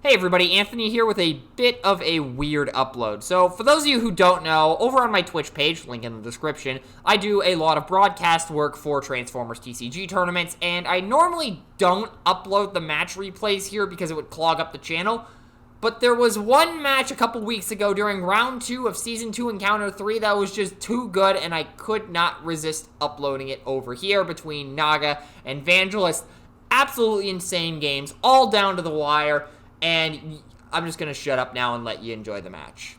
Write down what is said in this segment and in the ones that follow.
Hey everybody, Anthony here with a bit of a weird upload. So for those of you who don't know, over on my Twitch page, link in the description, I do a lot of broadcast work for Transformers TCG tournaments, and I normally don't upload the match replays here because it would clog up the channel. But there was one match a couple weeks ago during round 2 of Season 2 Encounter 3 that was just too good, and I could not resist uploading it over here between Naga and Vangelist. Absolutely insane games, all down to the wire. And I'm just going to shut up now and let you enjoy the match.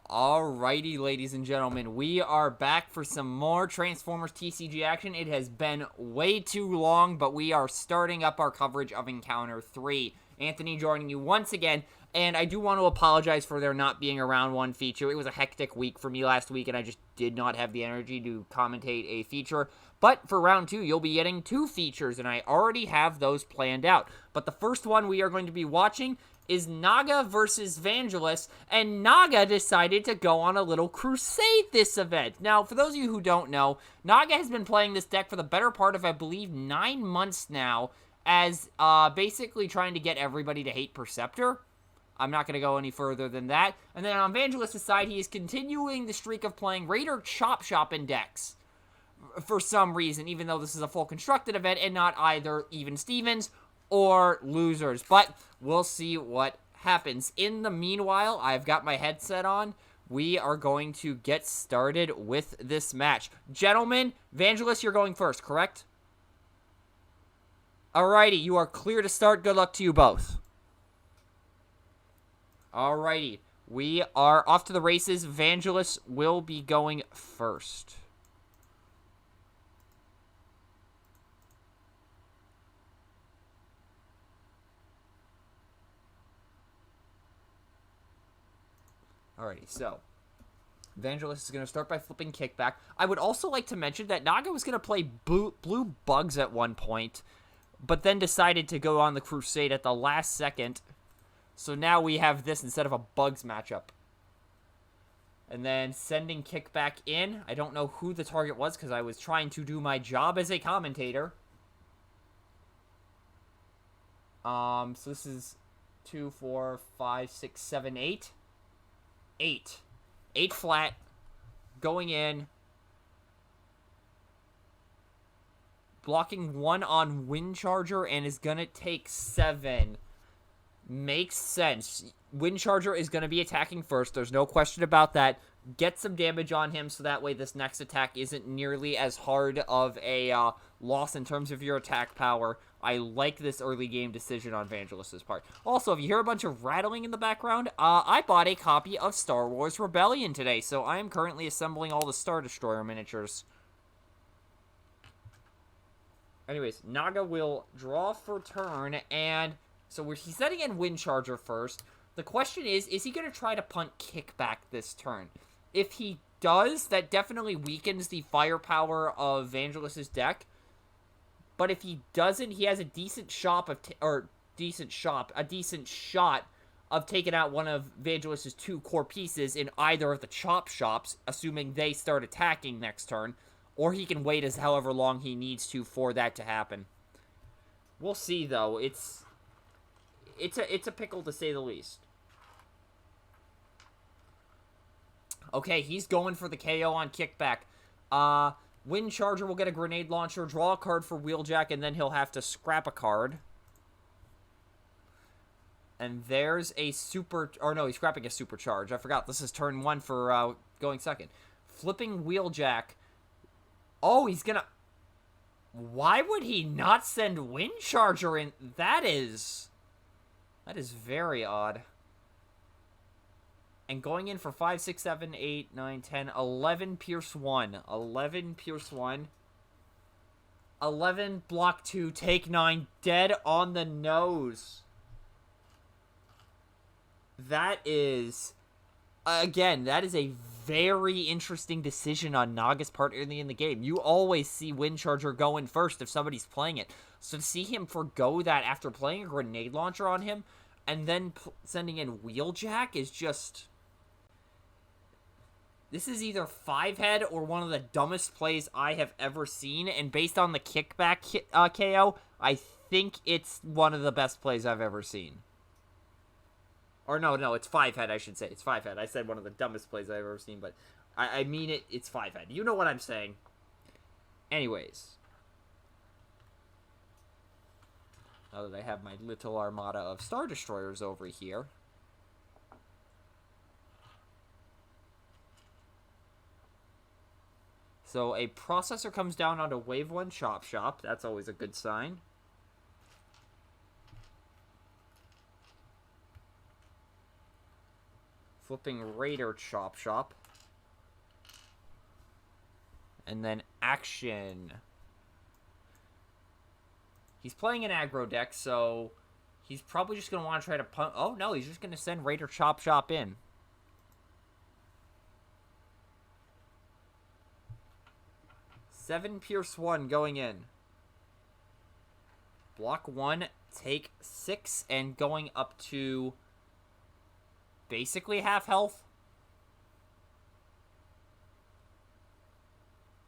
Alrighty, ladies and gentlemen, we are back for some more Transformers TCG action. It has been way too long, but we are starting up our coverage of Encounter 3. Anthony joining you once again, and I do want to apologize for there not being a round 1 feature. It was a hectic week for me last week, and I just did not have the energy to commentate a feature. But for round 2, you'll be getting 2 features, and I already have those planned out. But the first one we are going to be watching is Naga versus Vangelis, and Naga decided to go on a little crusade this event. Now, for those of you who don't know, Naga has been playing this deck for the better part of, I believe, 9 months now, as basically trying to get everybody to hate Perceptor. I'm not going to go any further than that. And then on Vangelis' side, he is continuing the streak of playing Raider Chop Shop in decks for some reason, even though this is a full constructed event and not either even Stevens or losers. But we'll see what happens. In the meanwhile, I've got my headset on. We are going to get started with this match. Gentlemen, Vangelis, you're going first, correct? Alrighty, you are clear to start. Good luck to you both. Alrighty, we are off to the races. Vangelis will be going first. Alrighty, so Vangelis is going to start by flipping Kickback. I would also like to mention that Naga was going to play Blue Bugs at one point, but then decided to go on the Crusade at the last second. So now we have this instead of a Bugs matchup. And then sending Kickback in. I don't know who the target was because I was trying to do my job as a commentator. So this is 2, 4, 5, 6, 7, 8. 8 flat. Going in. Blocking 1 on Wind Charger and is going to take 7. Makes sense. Wind Charger is going to be attacking first. There's no question about that. Get some damage on him so that way this next attack isn't nearly as hard of a loss in terms of your attack power. I like this early game decision on Vangelis' part. Also, if you hear a bunch of rattling in the background, I bought a copy of Star Wars Rebellion today, so I am currently assembling all the Star Destroyer miniatures. Anyways, Naga will draw for turn, and so he's setting in Wind Charger first. The question is he going to try to punt Kickback this turn? If he does, that definitely weakens the firepower of Vangelis' deck. But if he doesn't, he has a decent shot of taking out one of Vangelis' 2 core pieces in either of the Chop Shops, assuming they start attacking next turn, or he can wait as however long he needs to for that to happen. We'll see, though. It's a pickle, to say the least. Okay, he's going for the KO on Kickback. Wind Charger will get a grenade launcher, draw a card for Wheeljack, and then he'll have to scrap a card. And there's a super... Or no, he's scrapping a supercharge. I forgot. This is turn 1 for going second. Flipping Wheeljack. Oh, he's gonna... Why would he not send Wind Charger in? That is very odd. And going in for 5, 6, 7, 8, 9, 10, 11 Pierce 1. 11 Pierce 1. 11 block 2, take 9. Dead on the nose. That is... Again, that is a very interesting decision on Naga's part early in the game. You always see Wind Charger go in first if somebody's playing it. So to see him forgo that after playing a grenade launcher on him and then sending in Wheeljack is just... This is either 5-head or one of the dumbest plays I have ever seen, and based on the Kickback KO, I think it's one of the best plays I've ever seen. Or no, it's 5-head, I should say. It's 5-head. I said one of the dumbest plays I've ever seen, but I mean it. It's 5-head. You know what I'm saying. Anyways. Now that I have my little armada of Star Destroyers over here. So a processor comes down onto Wave 1 Chop Shop. That's always a good sign. Flipping Raider Chop Shop. And then action. He's playing an aggro deck, so he's probably just going to want to try to punt. Oh, no, he's just going to send Raider Chop Shop in. Seven Pierce 1 going in. Block 1, take 6, and going up to basically half health.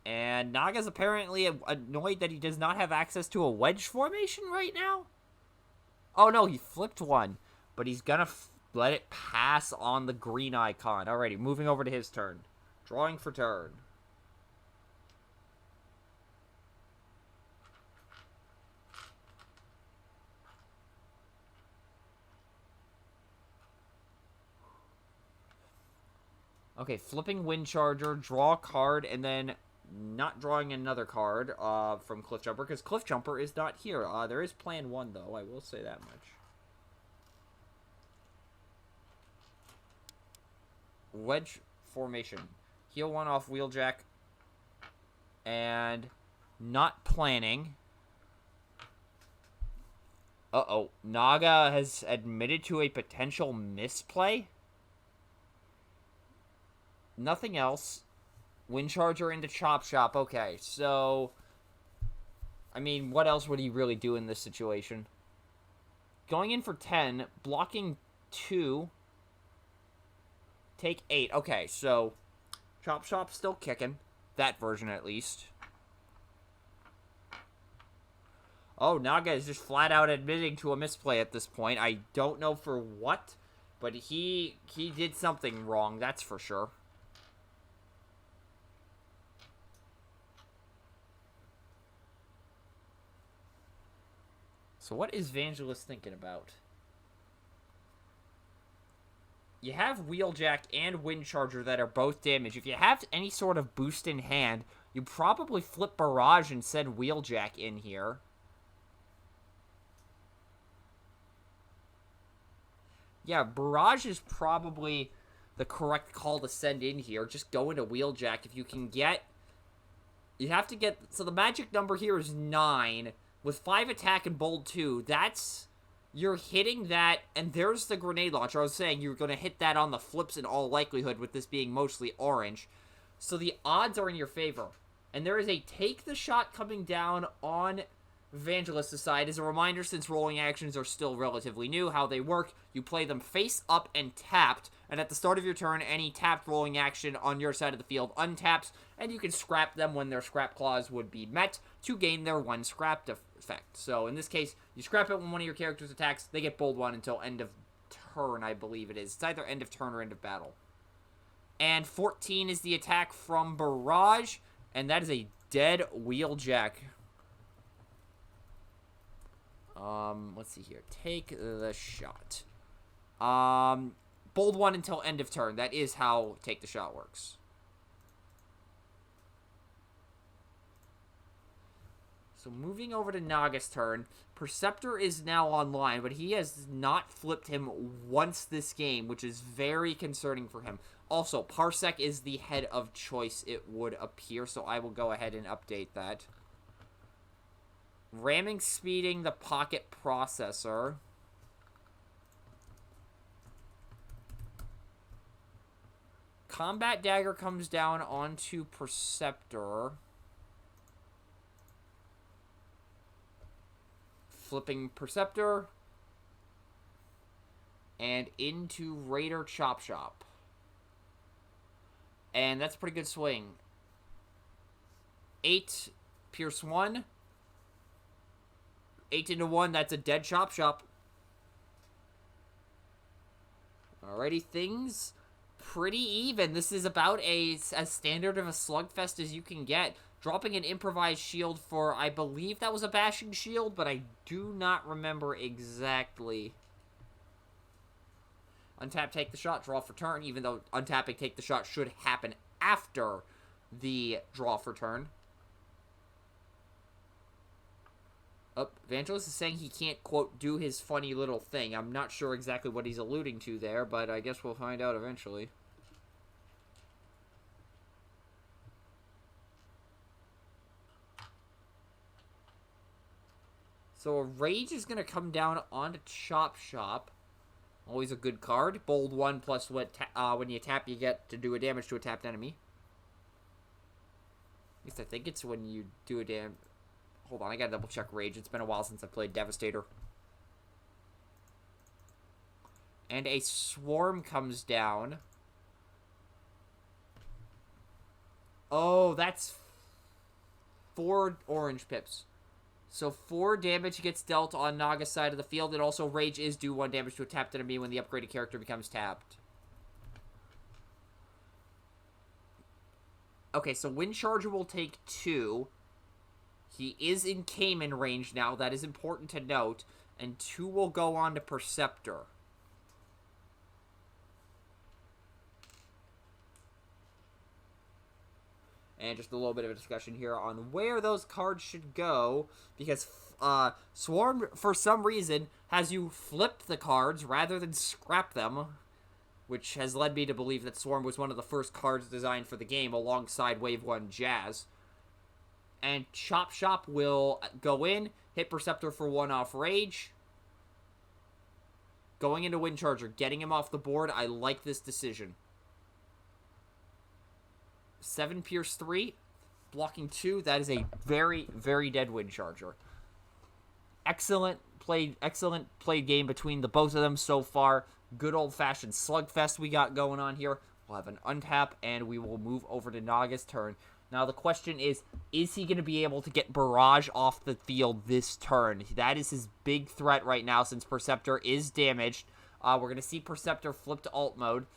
And Naga's apparently annoyed that he does not have access to a wedge formation right now. Oh, no, he flipped one. But he's going to let it pass on the green icon. Alrighty, moving over to his turn. Drawing for turn. Okay, flipping Wind Charger, draw a card, and then not drawing another card from Cliff Jumper, because Cliff Jumper is not here. There is plan 1, though, I will say that much. Wedge formation. Heal 1 off Wheeljack. And not planning. Uh-oh. Naga has admitted to a potential misplay. Nothing else. Wind Charger into Chop Shop. Okay, so I mean, what else would he really do in this situation? Going in for 10, blocking 2, take 8. Okay, so Chop Shop's still kicking. That version, at least. Oh, Naga is just flat out admitting to a misplay at this point. I don't know for what, but he did something wrong, that's for sure. So what is Vangelis thinking about? You have Wheeljack and Wind Charger that are both damaged. If you have any sort of boost in hand, you probably flip Barrage and send Wheeljack in here. Yeah, Barrage is probably the correct call to send in here. Just go into Wheeljack if you can get... You have to get... So the magic number here is 9. With 5 attack and bold 2, that's... You're hitting that, and there's the grenade launcher. I was saying you're going to hit that on the flips in all likelihood, with this being mostly orange. So the odds are in your favor. And there is a take the shot coming down on Vangelis' side. As a reminder, since rolling actions are still relatively new, how they work, you play them face up and tapped, and at the start of your turn, any tapped rolling action on your side of the field untaps, and you can scrap them when their scrap clause would be met to gain their 1 scrap effect. So in this case, you scrap it when one of your characters attacks, they get bold 1 until end of turn, I believe it is. It's either end of turn or end of battle. And 14 is the attack from Barrage, and that is a dead Wheeljack. Let's see here. Take the shot. Bold 1 until end of turn. That is how take the shot works. So moving over to Naga's turn, Perceptor is now online, but he has not flipped him once this game, which is very concerning for him. Also, Parsec is the head of choice, it would appear, so I will go ahead and update that. Ramming, speeding the pocket processor. Combat Dagger comes down onto Perceptor. Flipping Perceptor. And into Raider Chop Shop. And that's a pretty good swing. 8, Pierce 1. 18-1, that's a dead Chop Shop. Alrighty, things pretty even. This is about as standard of a slugfest as you can get. Dropping an improvised shield for, I believe that was a bashing shield, but I do not remember exactly. Untap, take the shot, draw for turn, even though untapping take the shot should happen after the draw for turn. Oh, Vangelis is saying he can't, quote, do his funny little thing. I'm not sure exactly what he's alluding to there, but I guess we'll find out eventually. So a Rage is going to come down onto Chop Shop. Always a good card. Bold 1 plus what when you tap, you get to do a damage to a tapped enemy. At least I think it's when you do a damage. Hold on, I gotta double check Rage. It's been a while since I played Devastator. And a Swarm comes down. Oh, that's 4 orange pips. So 4 damage gets dealt on Naga's side of the field, and also Rage is do 1 damage to a tapped enemy when the upgraded character becomes tapped. Okay, so Windcharger will take 2. He is in Cayman range now, that is important to note, and 2 will go on to Perceptor. And just a little bit of a discussion here on where those cards should go, because Swarm, for some reason, has you flip the cards rather than scrap them, which has led me to believe that Swarm was one of the first cards designed for the game alongside Wave 1 Jazz. And Chop Shop will go in, hit Perceptor for 1 off Rage. Going into Windcharger, getting him off the board, I like this decision. 7 Pierce 3, blocking 2, that is a very, very dead Windcharger. Excellent played game between the both of them so far. Good old-fashioned slugfest we got going on here. We'll have an untap, and we will move over to Naga's turn. Now, the question is he going to be able to get Barrage off the field this turn? That is his big threat right now since Perceptor is damaged. We're going to see Perceptor flip to alt mode.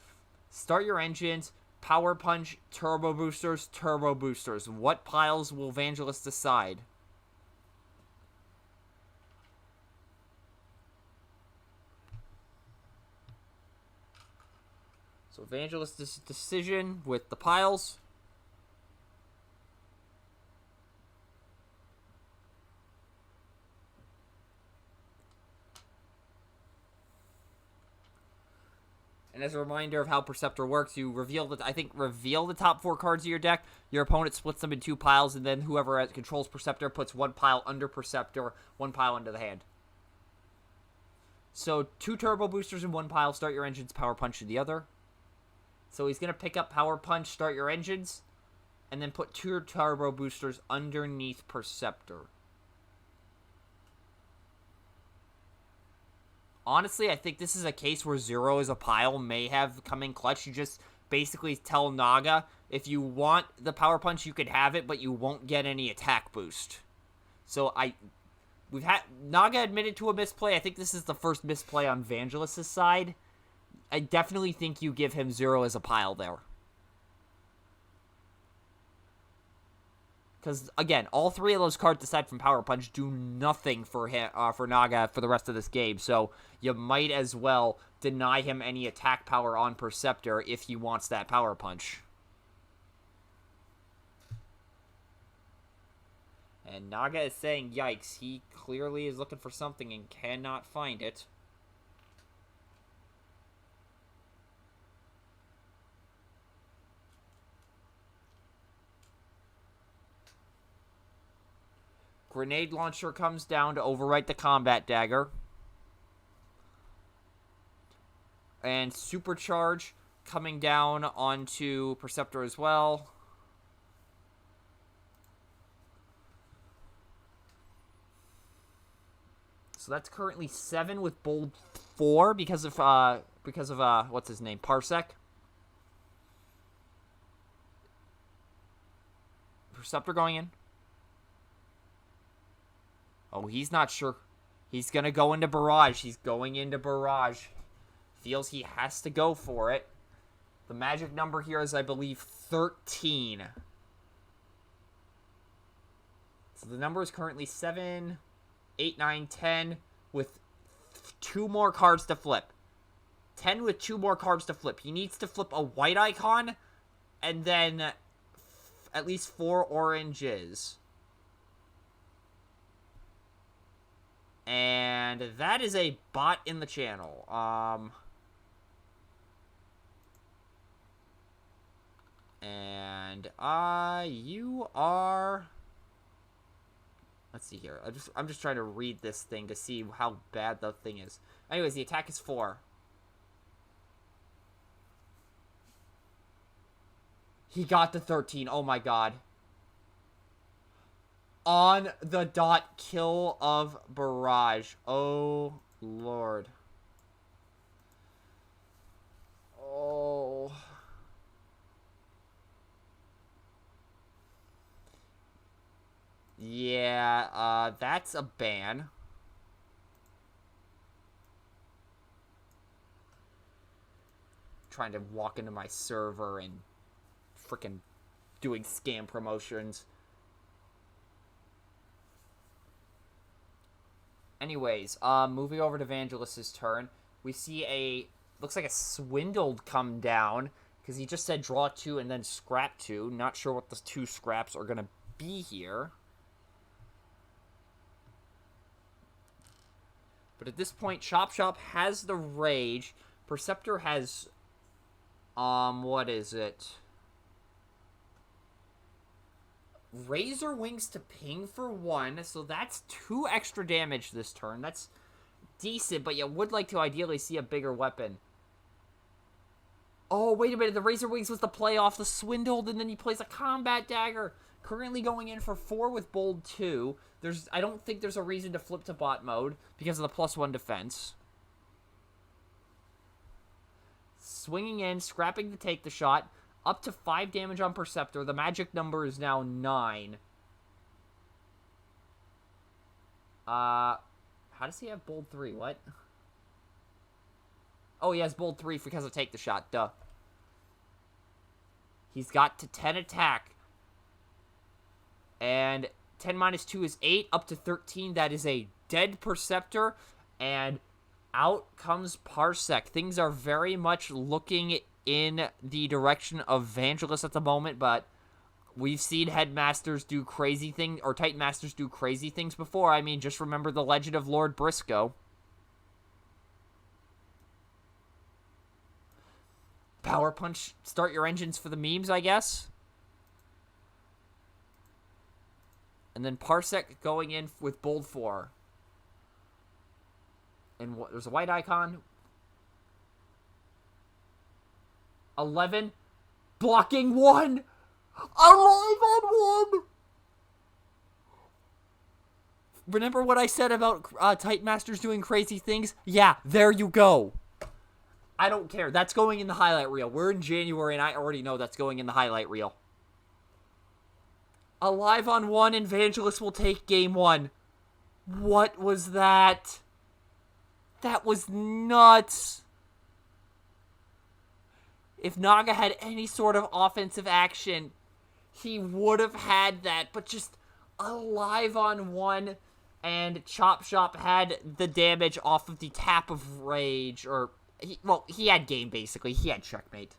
Start your engines. Power Punch, Turbo Boosters, Turbo Boosters. What piles will Vangelis decide? So Vangelis' decision with the piles. And as a reminder of how Perceptor works, you reveal the top 4 cards of your deck. Your opponent splits them in 2 piles, and then whoever controls Perceptor puts 1 pile under Perceptor, 1 pile under the hand. So 2 Turbo Boosters in 1 pile, start your engines, Power Punch in the other. So he's going to pick up Power Punch, start your engines, and then put 2 Turbo Boosters underneath Perceptor. Honestly, I think this is a case where 0 as a pile may have come in clutch. You just basically tell Naga, if you want the Power Punch, you could have it, but you won't get any attack boost. So Naga admitted to a misplay. I think this is the first misplay on Vangelis' side. I definitely think you give him 0 as a pile there. Because, again, all 3 of those cards aside from Power Punch do nothing for Naga for the rest of this game. So you might as well deny him any attack power on Perceptor if he wants that Power Punch. And Naga is saying, yikes, he clearly is looking for something and cannot find it. Grenade Launcher comes down to overwrite the Combat Dagger. And Supercharge coming down onto Perceptor as well. So that's currently 7 with bold 4 because of what's his name, Parsec. Perceptor going in. Oh, he's not sure. He's going to go into Barrage. He's going into Barrage. Feels he has to go for it. The magic number here is, I believe, 13. So the number is currently 7, 8, 9, 10 with 2 more cards to flip. 10 with 2 more cards to flip. He needs to flip a white icon and then at least 4 oranges. And that is a bot in the channel. And you are... Let's see here. I'm just trying to read this thing to see how bad the thing is. Anyways, the attack is 4. He got the 13. Oh my god. On the dot kill of Barrage. Oh lord. Oh. Yeah, that's a ban. Trying to walk into my server and freaking doing scam promotions. Anyways, moving over to Evangelist's turn, we see looks like a Swindled come down, because he just said draw 2 and then scrap 2. Not sure what the 2 scraps are going to be here. But at this point, Chop has the Rage. Perceptor has, what is it? Razor Wings to ping for 1, so that's 2 extra damage this turn. That's decent, but you would like to ideally see a bigger weapon. Oh, wait a minute, the Razor Wings was the play off the Swindled, and then he plays a Combat Dagger. Currently going in for 4 with Bold 2. I don't think there's a reason to flip to bot mode because of the +1 defense. Swinging in, scrapping to take the shot. Up to 5 damage on Perceptor. The magic number is now 9. How does he have Bold 3? What? Oh, he has Bold 3 because of take the shot. Duh. He's got to 10 attack. And 10 minus 2 is 8. Up to 13, that is a dead Perceptor. And out comes Parsec. Things are very much looking in the direction of Evangelist at the moment, but we've seen Headmasters do crazy things, or Titan Masters do crazy things before. I mean, just remember the Legend of Lord Briscoe. Power Punch, start your engines for the memes, I guess. And then Parsec going in with Bold 4. And there's a white icon. 11. Blocking 1. Alive on 1. Remember what I said about Titan Masters doing crazy things? Yeah, there you go. I don't care. That's going in the highlight reel. We're in January, and I already know that's going in the highlight reel. Alive on 1, Evangelist will take game 1. What was that? That was nuts. If Naga had any sort of offensive action, he would have had that. But just alive on 1, and Chop had the damage off of the Tap of Rage. Or, he had game, basically. He had checkmate.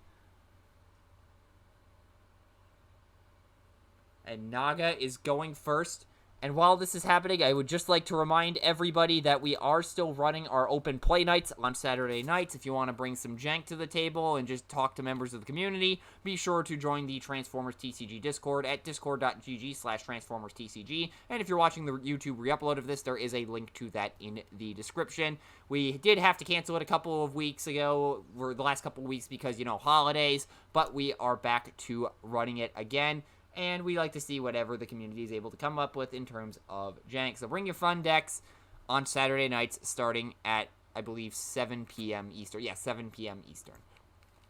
And Naga is going first. And while this is happening, I would just like to remind everybody that we are still running our open play nights on Saturday nights. If you want to bring some jank to the table and just talk to members of the community, be sure to join the Transformers TCG Discord at discord.gg/TransformersTCG. And if you're watching the YouTube re-upload of this, there is a link to that in the description. We did have to cancel it a couple of weeks ago, or the last couple of weeks because, holidays, but we are back to running it again. And we like to see whatever the community is able to come up with in terms of jank. So bring your fun decks on Saturday nights starting at, I believe, 7 p.m. Eastern. Yeah, 7 p.m. Eastern.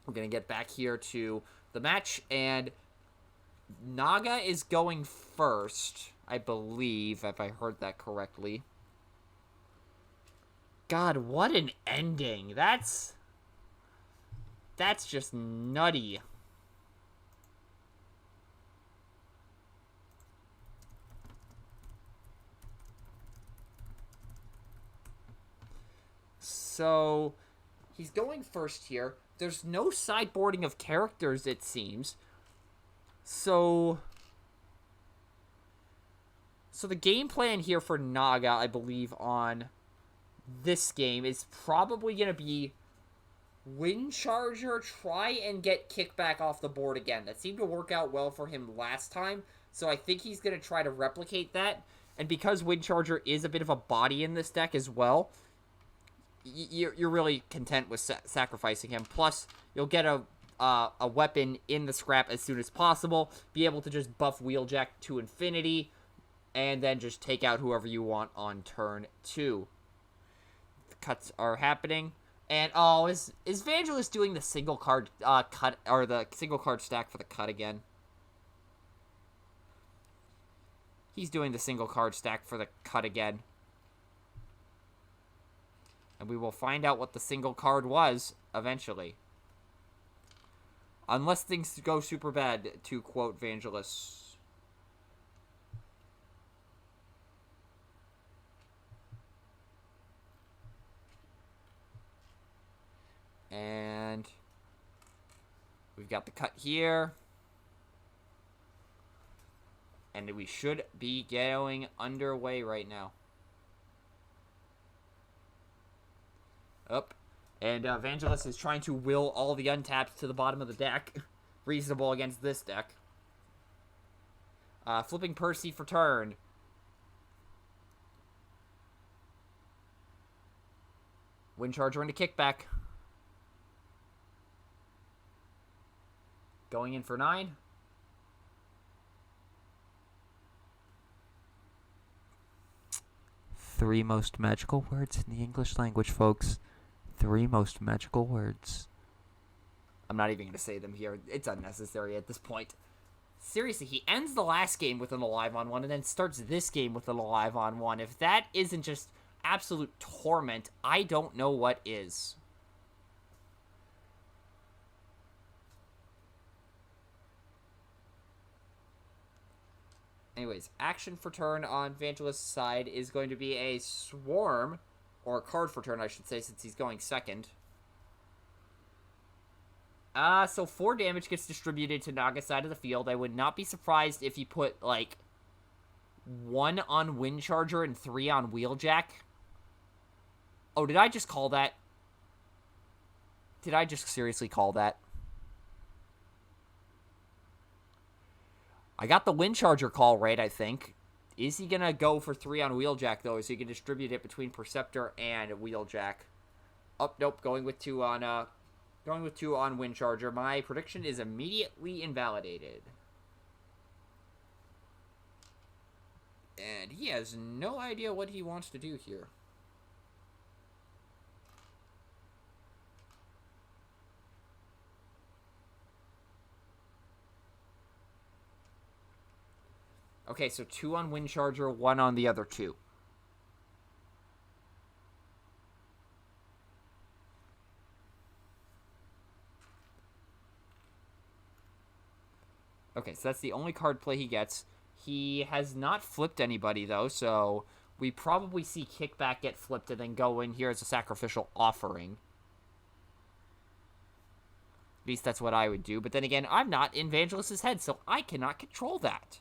We're going to get back here to the match. And Naga is going first, I believe, if I heard that correctly. God, what an ending. That's just nutty. So, he's going first here. There's no sideboarding of characters, it seems. So the game plan here for Naga, I believe, on this game is probably going to be Wind Charger, try and get Kickback off the board again. That seemed to work out well for him last time, so I think he's going to try to replicate that. And because Wind Charger is a bit of a body in this deck as well, you're really content with sacrificing him. Plus, you'll get a weapon in the scrap as soon as possible, be able to just buff Wheeljack to infinity, and then just take out whoever you want on turn 2. The cuts are happening. And, oh, is Vangelis doing the single card cut, or the single card stack for the cut again? He's doing the single card stack for the cut again. And we will find out what the single card was eventually. Unless things go super bad, to quote Vangelis. And we've got the cut here. And we should be going underway right now. Up. And Vangelis is trying to will all the untaps to the bottom of the deck. Reasonable against this deck. Flipping Percy for turn. Wind Charger into Kickback. Going in for 9. Three most magical words in the English language, folks. 3 most magical words. I'm not even going to say them here. It's unnecessary at this point. Seriously, he ends the last game with an alive on 1 and then starts this game with an alive on 1. If that isn't just absolute torment, I don't know what is. Anyways, action for turn on Vangelis' side is going to be a Swarm, or a card for turn, I should say, since he's going second. So 4 damage gets distributed to Naga's side of the field. I would not be surprised if he put, like, 1 on Wind Charger and 3 on Wheeljack. Oh, did I just call that? Did I just seriously call that? I got the Wind Charger call right, I think. Is he going to go for 3 on Wheeljack, though, so he can distribute it between Perceptor and Wheeljack? Oh, nope, going with 2 on Wind Charger. My prediction is immediately invalidated. And he has no idea what he wants to do here. Okay, so 2 on Wind Charger, 1 on the other 2. Okay, so that's the only card play he gets. He has not flipped anybody, though, so we probably see Kickback get flipped and then go in here as a sacrificial offering. At least that's what I would do. But then again, I'm not in Vangelis' head, so I cannot control that.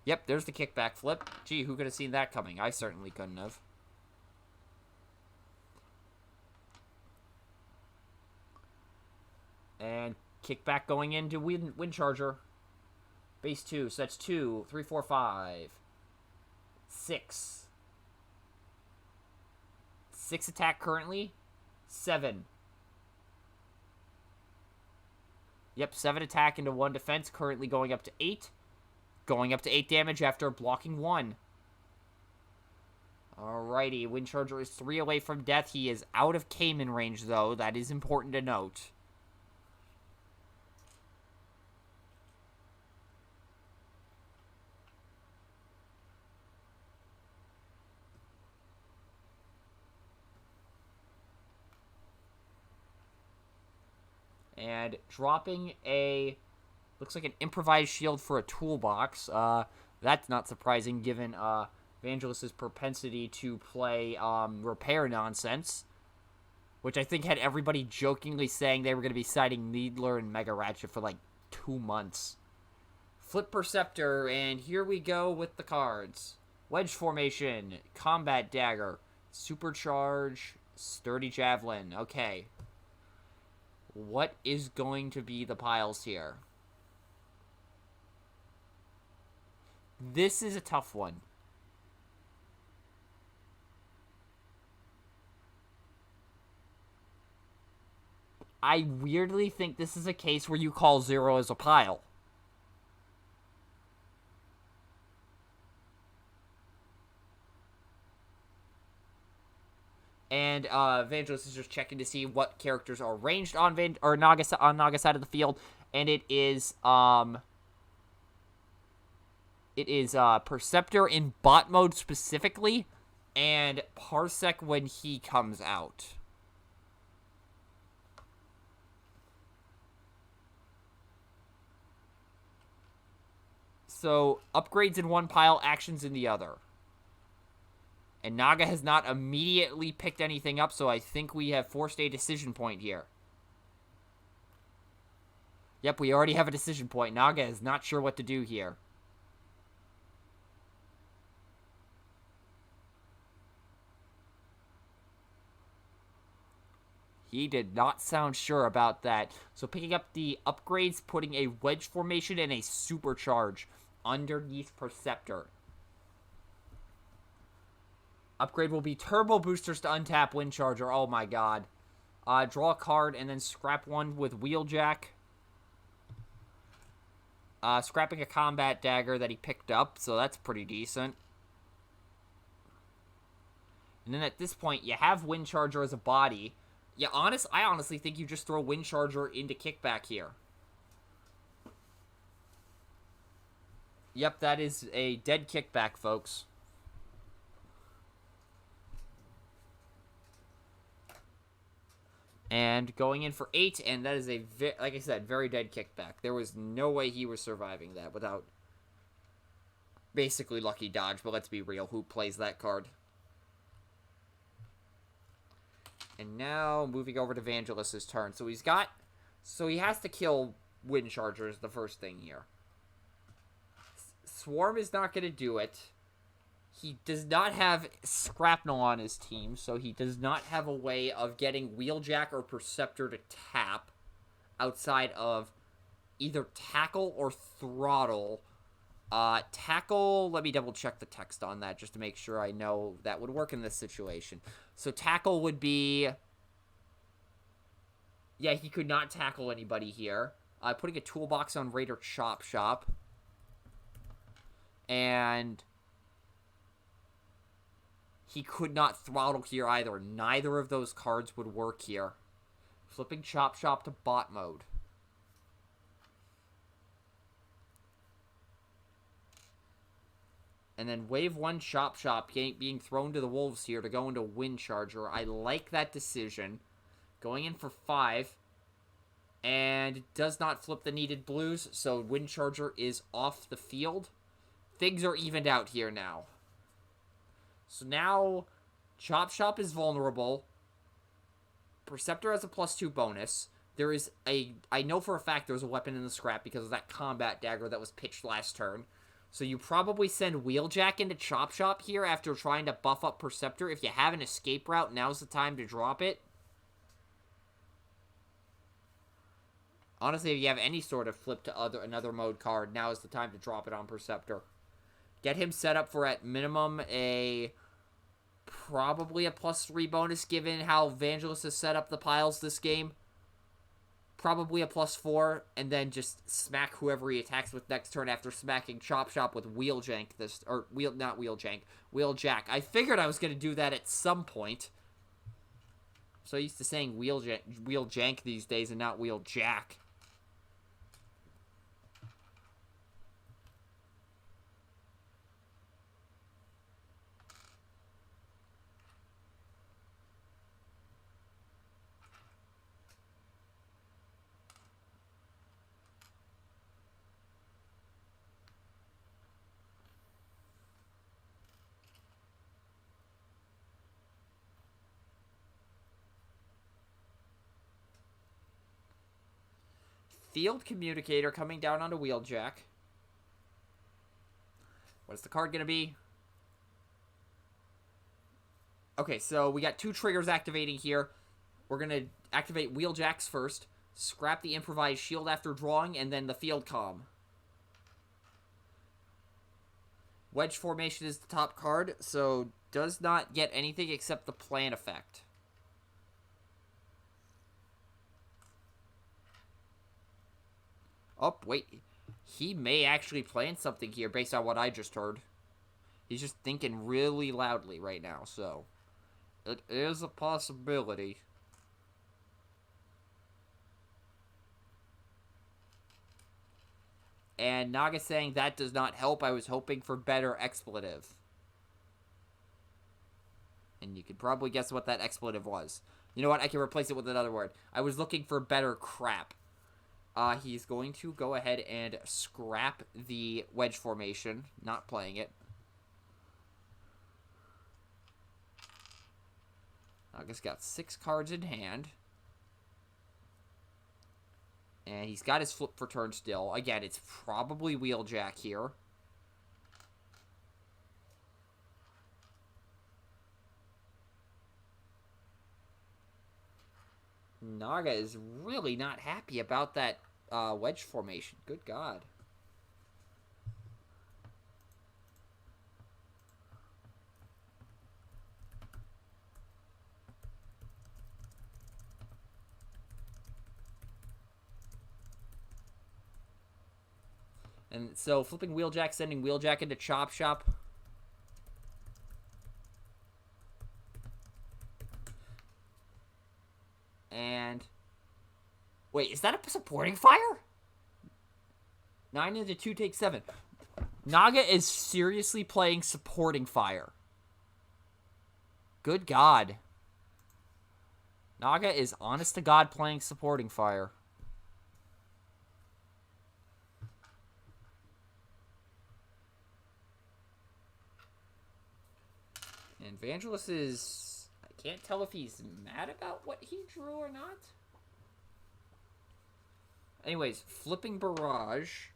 Yep, there's the Kickback flip. Gee, who could have seen that coming? I certainly couldn't have. And Kickback going into Wind Charger. Base 2, so that's 2, 3, 4, 5, 6. 6 attack currently. 7. Yep, 7 attack into 1 defense, currently going up to 8. Going up to 8 damage after blocking 1. Alrighty, Wind Charger is 3 away from death. He is out of Cayman range, though. That is important to note. And dropping a... looks like an improvised shield for a toolbox. That's not surprising given Vangelis' propensity to play repair nonsense. Which I think had everybody jokingly saying they were going to be citing Needler and Mega Ratchet for like 2 months. Flip Perceptor, and here we go with the cards. Wedge Formation, Combat Dagger, Supercharge, Sturdy Javelin. Okay. What is going to be the piles here? This is a tough one. I weirdly think this is a case where you call 0 as a pile. And Vangelis is just checking to see what characters are ranged on Naga's side of the field, and it is Perceptor in bot mode specifically, and Parsec when he comes out. So, upgrades in one pile, actions in the other. And Naga has not immediately picked anything up, so I think we have forced a decision point here. Yep, we already have a decision point. Naga is not sure what to do here. He did not sound sure about that. So picking up the upgrades, putting a wedge formation and a supercharge underneath Perceptor. Upgrade will be turbo boosters to untap Windcharger. Oh my god. Draw a card and then scrap one with Wheeljack. Scrapping a combat dagger that he picked up, so that's pretty decent. And then at this point, you have Windcharger as a body. Yeah, I honestly think you just throw Windcharger into kickback here. Yep, that is a dead kickback, folks. And going in for 8, and that is a, like I said, very dead kickback. There was no way he was surviving that without basically lucky dodge, but let's be real, who plays that card? And now, moving over to Vangelis' turn. So he has to kill Windcharger is the first thing here. Swarm is not going to do it. He does not have Scrapnel on his team, so he does not have a way of getting Wheeljack or Perceptor to tap outside of either Tackle or Throttle. Tackle, let me double check the text on that just to make sure I know that would work in this situation. So Tackle would be... yeah, he could not tackle anybody here. Putting a toolbox on Raider Chop Shop. And... he could not throttle here either. Neither of those cards would work here. Flipping Chop Shop to bot mode. And then wave 1 Chop Shop being thrown to the wolves here to go into Windcharger. I like that decision. Going in for 5. And does not flip the needed blues, so Windcharger is off the field. Things are evened out here now. So now, Chop Shop is vulnerable. Perceptor has a +2 bonus. There is I know for a fact there's a weapon in the scrap because of that combat dagger that was pitched last turn. So you probably send Wheeljack into Chop Shop here after trying to buff up Perceptor. If you have an escape route, now's the time to drop it. Honestly, if you have any sort of flip to another mode card, now is the time to drop it on Perceptor. Get him set up for, at minimum, probably a +3 bonus given how Vangelis has set up the piles this game. Probably a +4, and then just smack whoever he attacks with next turn after smacking Chop Shop with Wheeljack Wheeljack. I figured I was going to do that at some point. I'm so used to saying Wheeljank these days and not Wheeljack. Field Communicator coming down onto Wheeljack. What's the card going to be? Okay, so we got 2 triggers activating here. We're going to activate Wheeljacks first. Scrap the improvised shield after drawing, and then the Field Comm. Wedge Formation is the top card, so does not get anything except the plan effect. Oh, wait. He may actually plan something here based on what I just heard. He's just thinking really loudly right now, so it is a possibility. And Naga saying that does not help. I was hoping for better expletive. And you could probably guess what that expletive was. You know what? I can replace it with another word. I was looking for better crap. He's going to go ahead and scrap the wedge formation. Not playing it. Naga's got 6 cards in hand. And he's got his flip for turn still. Again, it's probably Wheeljack here. Naga is really not happy about that wedge formation. Good God. And so flipping Wheeljack, sending Wheeljack into Chop Shop. And wait, is that a supporting fire? 9 into 2 takes 7. Naga is seriously playing supporting fire. Good God. Naga is honest to God playing supporting fire. And Vangelis is... I can't tell if he's mad about what he drew or not. Anyways, flipping Barrage.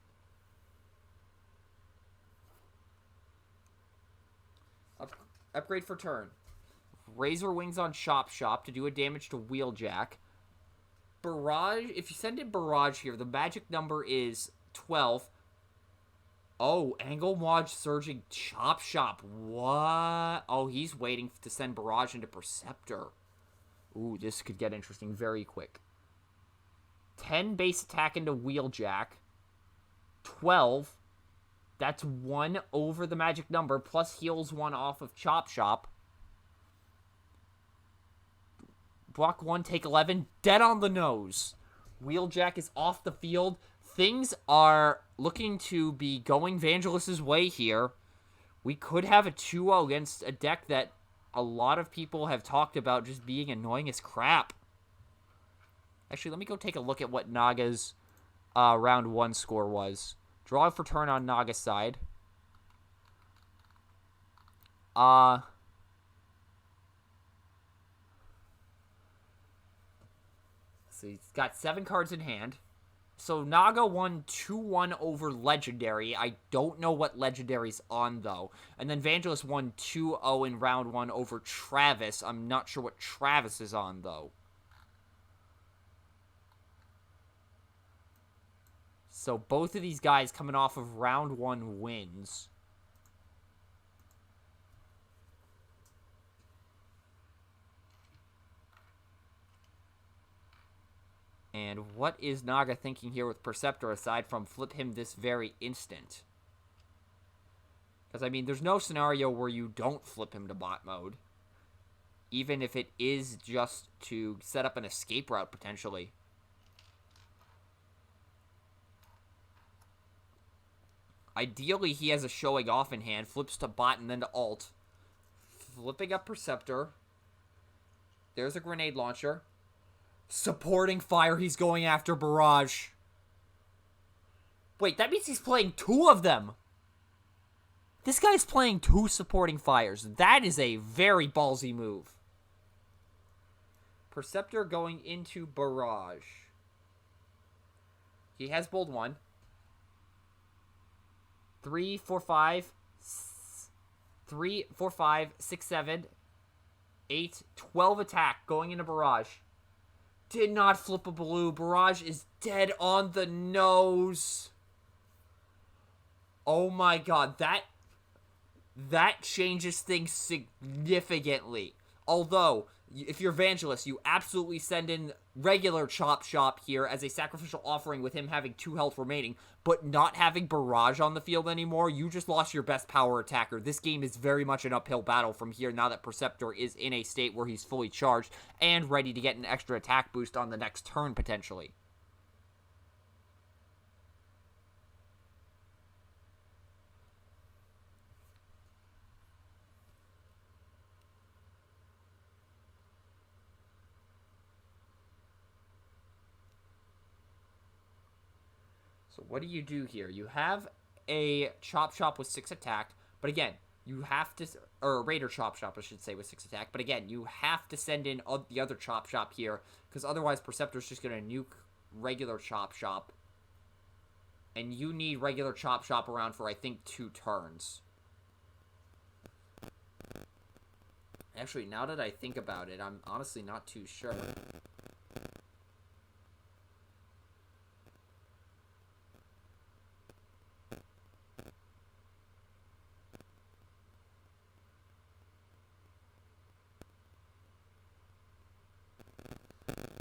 Upgrade for turn. Razor Wings on Chop Shop to do a damage to Wheeljack. Barrage, if you send in Barrage here, the magic number is 12. Oh, Angle Mod Surging Chop Shop. What? Oh, he's waiting to send Barrage into Perceptor. Ooh, this could get interesting very quick. 10 base attack into Wheeljack. 12. That's 1 over the magic number, plus heals 1 off of Chop Shop. Block 1, take 11. Dead on the nose. Wheeljack is off the field. Things are looking to be going Vangelis' way here. We could have a 2-0 against a deck that a lot of people have talked about just being annoying as crap. Actually, let me go take a look at what Naga's round 1 score was. Draw for turn on Naga's side. So he's got 7 cards in hand. So Naga won 2-1 over Legendary. I don't know what Legendary's on, though. And then Vangelis won 2-0 in round 1 over Travis. I'm not sure what Travis is on, though. So both of these guys coming off of round 1 wins. And what is Naga thinking here with Perceptor aside from flip him this very instant? Because, I mean, there's no scenario where you don't flip him to bot mode. Even if it is just to set up an escape route, potentially. Ideally, he has a showing off in hand, flips to bot and then to alt. Flipping up Perceptor. There's a grenade launcher. Supporting fire, he's going after Barrage. Wait, that means he's playing 2 of them. This guy's playing 2 supporting fires. That is a very ballsy move. Perceptor going into Barrage. He has bold 1. 3, 4, 5. 3, 4, 5, 6, 7, 8, 12 attack going into Barrage. Did not flip a blue. Barrage is dead on the nose. Oh my god, that changes things significantly. Although, if you're Evangelist, you absolutely send in regular Chop Shop here as a sacrificial offering with him having 2 health remaining, but not having Barrage on the field anymore, you just lost your best power attacker. This game is very much an uphill battle from here now that Perceptor is in a state where he's fully charged and ready to get an extra attack boost on the next turn, potentially. So what do you do here? You have a Chop Shop with 6 attack, but again, you have to, or a Raider Chop Shop, I should say, with 6 attack, but again, you have to send in the other Chop Shop here, because otherwise Perceptor's just going to nuke regular Chop Shop, and you need regular Chop Shop around for, I think, 2 turns. Actually, now that I think about it, I'm honestly not too sure.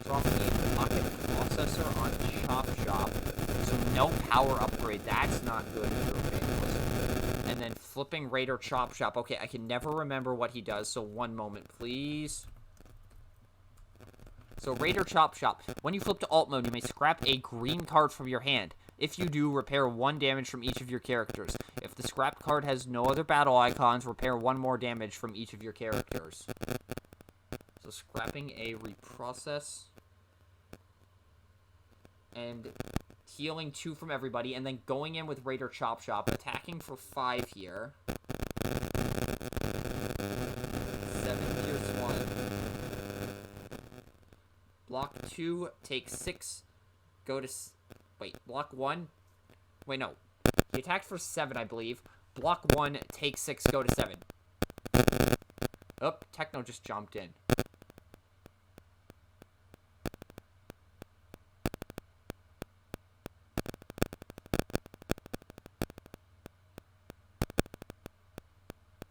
Dropping a pocket processor on Chop Shop, so no power upgrade. That's not good if you're Evangelist. And then flipping Raider Chop Shop. Okay, I can never remember what he does, so one moment, please. So Raider Chop Shop. When you flip to alt mode, you may scrap a green card from your hand. If you do, repair 1 damage from each of your characters. If the scrap card has no other battle icons, repair 1 more damage from each of your characters. So scrapping a reprocess. And healing 2 from everybody, and then going in with Raider Chop Shop, attacking for 5 here. 7 pierce 1. Block 2, take 6, go to... Wait, block 1? Wait, no. He attacked for 7, I believe. Block 1, take 6, go to 7. Oop, Techno just jumped in.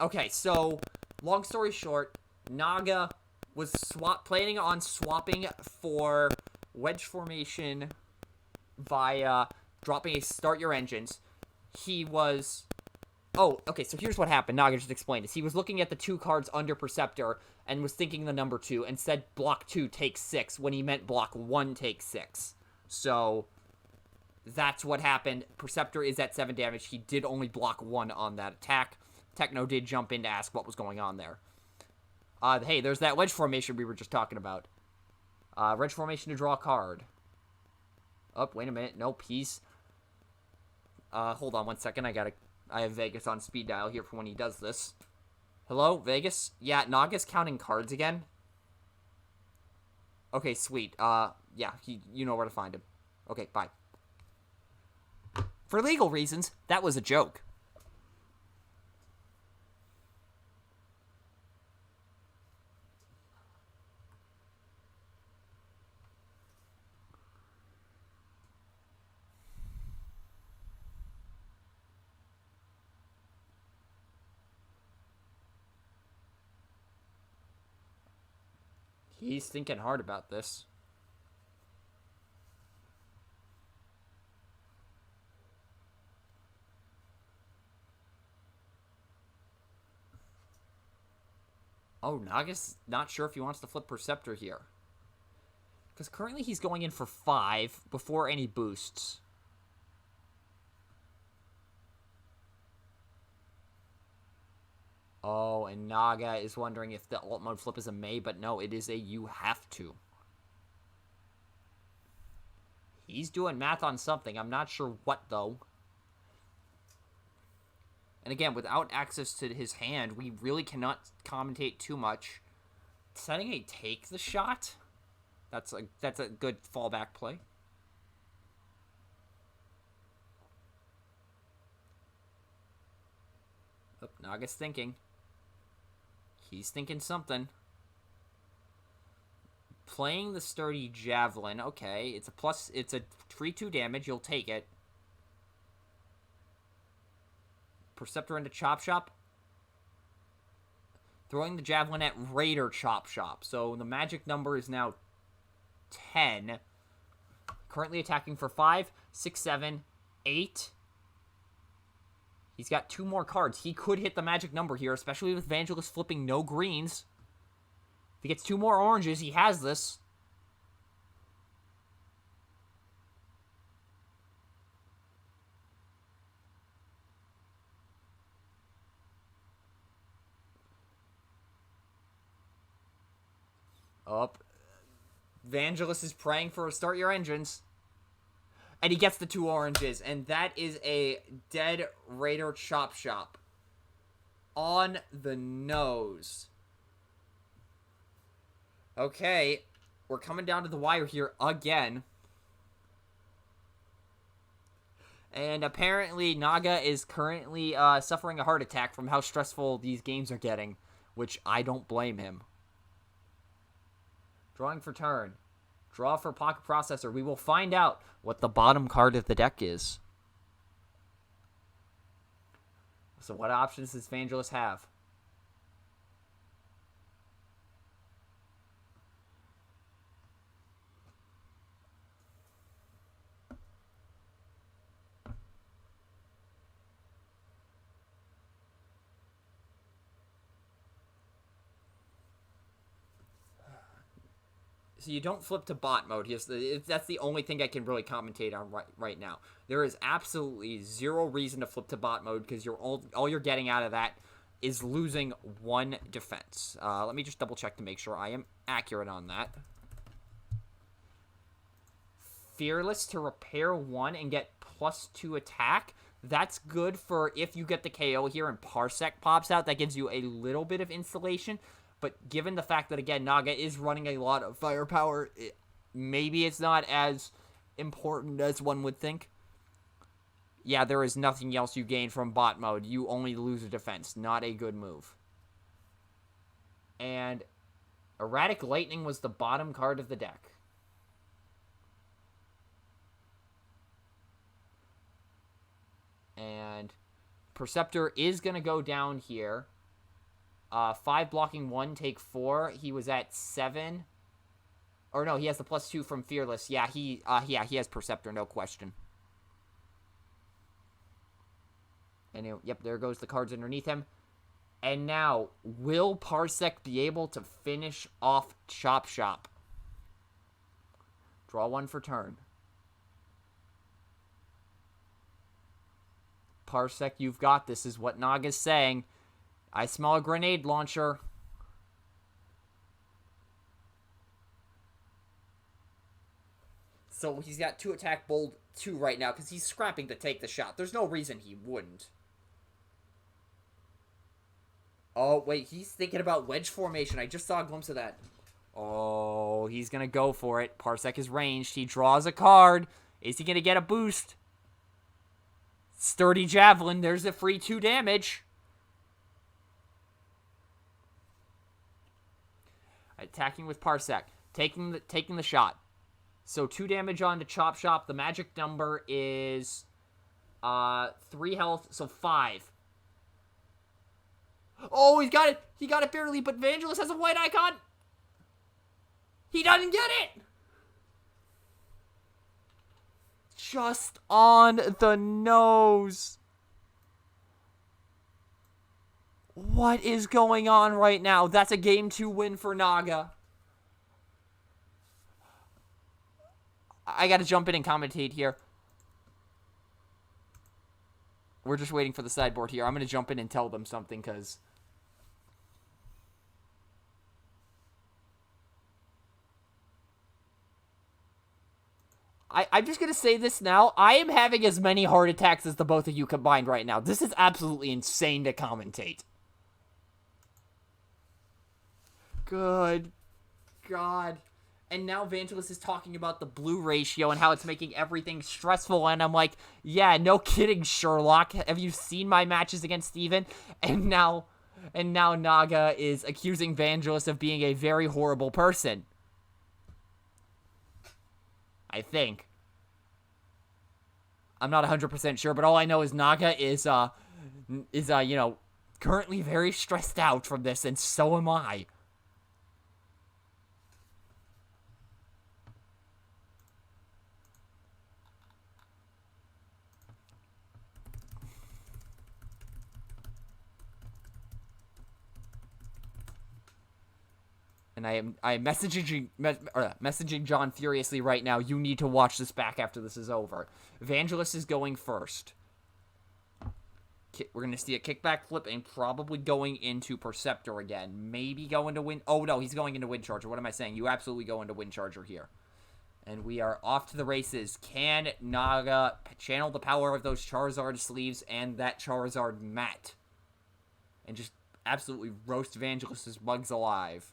Okay, so, long story short, Naga was planning on swapping for wedge formation via dropping a start your engines. He was... Oh, okay, so here's what happened. Naga just explained this. He was looking at the 2 cards under Perceptor and was thinking the number 2 and said block 2 takes 6 when he meant block 1 takes 6. So, that's what happened. Perceptor is at 7 damage. He did only block 1 on that attack. Techno did jump in to ask what was going on there. Hey, there's that wedge formation we were just talking about. Wedge formation to draw a card. Oh, wait a minute. No, peace. Hold on one second. I have Vegas on speed dial here for when he does this. Hello, Vegas? Yeah, Naga's counting cards again. Okay, sweet. Yeah, you know where to find him. Okay, bye. For legal reasons, that was a joke. He's thinking hard about this. Oh, Naga's not sure if he wants to flip Perceptor here. Because currently he's going in for 5 before any boosts. Oh, and Naga is wondering if the alt mode flip is a may, but no, it is a you have to. He's doing math on something. I'm not sure what, though. And again, without access to his hand, we really cannot commentate too much. Setting a take the shot? That's a good fallback play. Oh, Naga's thinking. He's thinking something. Playing the sturdy javelin. Okay, it's a 3-2 damage. You'll take it. Perceptor into Chop Shop. Throwing the javelin at Raider Chop Shop. So the magic number is now 10. Currently attacking for 5, 6, 7, 8. He's got 2 more cards. He could hit the magic number here, especially with Vangelis flipping no greens. If he gets 2 more oranges, he has this. Up. Vangelis is praying for a start your engines. And he gets the 2 oranges. And that is a dead Raider Chop Shop. On the nose. Okay. We're coming down to the wire here again. And apparently Naga is currently suffering a heart attack from how stressful these games are getting. Which I don't blame him. Drawing for turn. Draw for Pocket Processor. We will find out what the bottom card of the deck is. So what options does Vangelis have? So you don't flip to bot mode. That's the only thing I can really commentate on right now. There is absolutely zero reason to flip to bot mode because all you're getting out of that is losing 1 defense. Let me just double check to make sure I am accurate on that. Fearless to repair 1 and get +2 attack. That's good for if you get the KO here and Parsec pops out. That gives you a little bit of insulation. But given the fact that, again, Naga is running a lot of firepower, maybe it's not as important as one would think. Yeah, there is nothing else you gain from bot mode. You only lose a defense. Not a good move. And Erratic Lightning was the bottom card of the deck. And Perceptor is going to go down here. 5 blocking 1, take 4. He was at 7. Or no, he has the +2 from Fearless. Yeah, he has Perceptor, no question. And yep, there goes the cards underneath him. And now, will Parsec be able to finish off Chop Shop? Draw 1 for turn. Parsec, you've got this, is what Naga's saying. I smell a grenade launcher. So he's got 2 attack, bold 2 right now because he's scrapping to take the shot. There's no reason he wouldn't. Oh, wait, he's thinking about wedge formation. I just saw a glimpse of that. Oh, he's going to go for it. Parsec is ranged. He draws a card. Is he going to get a boost? Sturdy Javelin. There's a free 2 damage. Attacking with Parsec. Taking the shot. So 2 damage onto Chop Shop. The magic number is 3 health, so 5. Oh, he got it. He got it barely, but Vangelis has a white icon. He doesn't get it. Just on the nose. What is going on right now? That's a game 2 win for Naga. I gotta jump in and commentate here. We're just waiting for the sideboard here. I'm gonna jump in and tell them something, because... I'm just going to say this now. I am having as many heart attacks as the both of you combined right now. This is absolutely insane to commentate. Good God. And now Vangelis is talking about the blue ratio and how it's making everything stressful. And I'm like, yeah, no kidding, Sherlock. Have you seen my matches against Steven? And now Naga is accusing Vangelis of being a very horrible person. I think. I'm not 100% sure, but all I know is Naga is currently very stressed out from this, and so am I. And I'm messaging John furiously right now. You need to watch this back after this is over. Vangelis is going first. We're going to see a kickback flip and probably going into Perceptor again. Maybe going to Wind... Oh, no, he's going into Wind Charger. What am I saying? You absolutely go into Wind Charger here. And we are off to the races. Can Naga channel the power of those Charizard sleeves and that Charizard mat? And just absolutely roast Vangelis' bugs alive.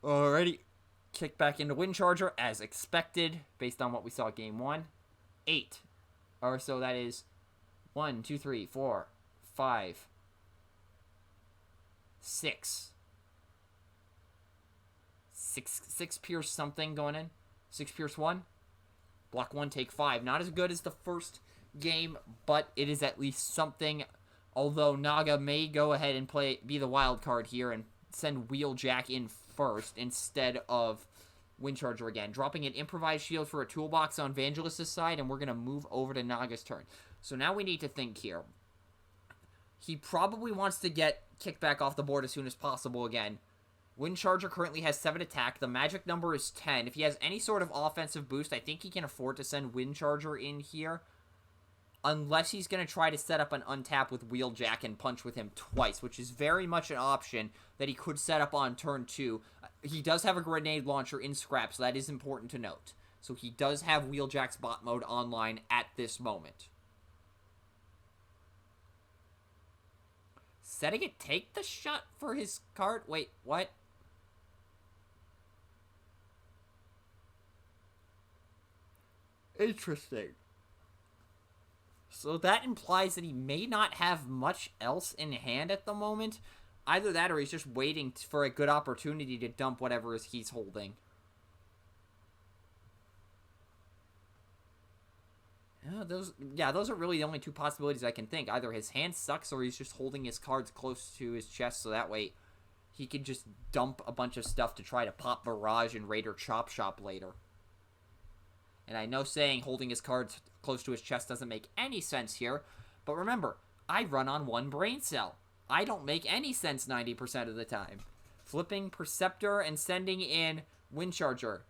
Alrighty. Kick back into Wind Charger as expected, based on what we saw game 1. 8. Or so that is 1, 2, 3, 4, 5, 6. 6 Pierce something going in. 6 Pierce 1. Block 1, take 5. Not as good as the first game, but it is at least something. Although Naga may go ahead and be the wild card here and send Wheeljack in first instead of Wind Charger again. Dropping an improvised shield for a toolbox on Vangelis' side, and we're going to move over to Naga's turn. So now we need to think here. He probably wants to get kickback off the board as soon as possible again. Wind Charger currently has 7 attack. The magic number is 10. If he has any sort of offensive boost, I think he can afford to send Wind Charger in here. Unless he's going to try to set up an untap with Wheeljack and punch with him twice, which is very much an option that he could set up on turn 2. He does have a grenade launcher in Scrap, so that is important to note. So he does have Wheeljack's bot mode online at this moment. Setting it, take the shot for his card. Wait, what? Interesting. So that implies that he may not have much else in hand at the moment. Either that or he's just waiting for a good opportunity to dump whatever he's holding. Those are really the only two possibilities I can think. Either his hand sucks or he's just holding his cards close to his chest so that way he can just dump a bunch of stuff to try to pop Barrage and Raider Chop Shop later. And I know saying holding his cards close to his chest doesn't make any sense here, but remember, I run on 1 brain cell. I don't make any sense 90% of the time. Flipping Perceptor and sending in Wind Charger.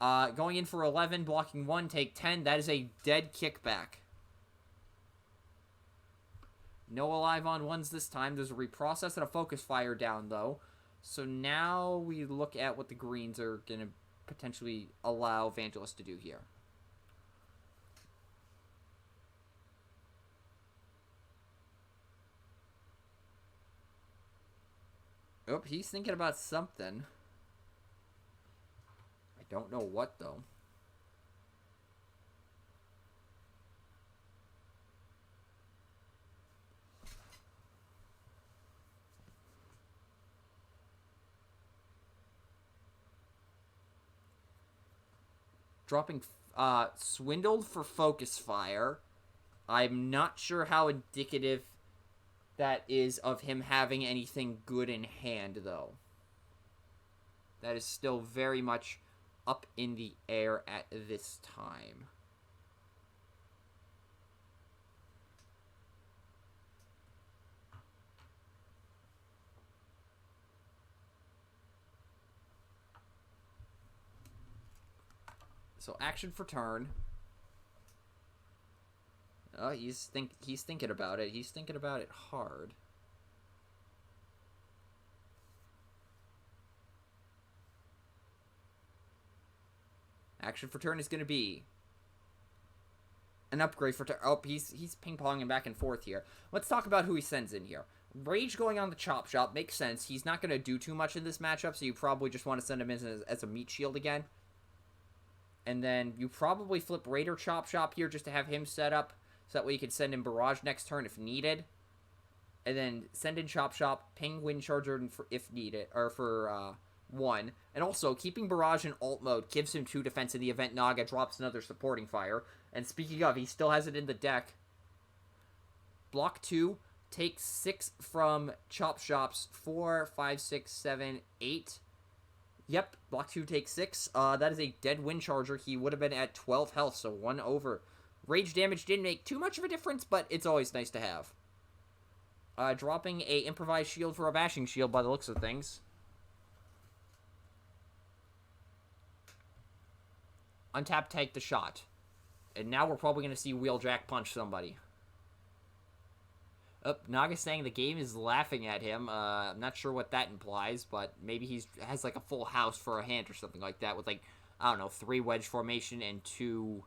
Going in for 11, blocking 1, take 10. That is a dead kickback. No alive on 1s this time. There's a reprocess and a focus fire down, though. So now we look at what the greens are going to potentially allow Vangelis to do here. Oh, he's thinking about something. I don't know what, though. Dropping Swindled for Focus Fire. I'm not sure how indicative that is of him having anything good in hand, though. That is still very much up in the air at this time. So action for turn. Oh, he's thinking about it. He's thinking about it hard. Action for turn is going to be An upgrade for... Oh, he's ping-ponging back and forth here. Let's talk about who he sends in here. Rage going on the Chop Shop makes sense. He's not going to do too much in this matchup, so you probably just want to send him in as a meat shield again. And then you probably flip Raider Chop Shop here just to have him set up, so that way you can send in Barrage next turn if needed. And then send in Chop Shop, ping Wind Charger if needed, or for 1. And also, keeping Barrage in alt mode gives him 2 defense in the event Naga drops another supporting fire. And speaking of, he still has it in the deck. Block 2, take 6 from Chop Shop's 4, 5, 6, 7, 8. Yep, block 2 takes 6. That is a dead Wind Charger. He would have been at 12 health, so 1 over. Rage damage didn't make too much of a difference, but it's always nice to have. Dropping a improvised shield for a bashing shield by the looks of things. Untap, take the shot. And now we're probably going to see Wheeljack punch somebody. Naga's saying the game is laughing at him. I'm not sure what that implies, but maybe he has like a full house for a hand or something like that with like, I don't know, 3 wedge formation and 2,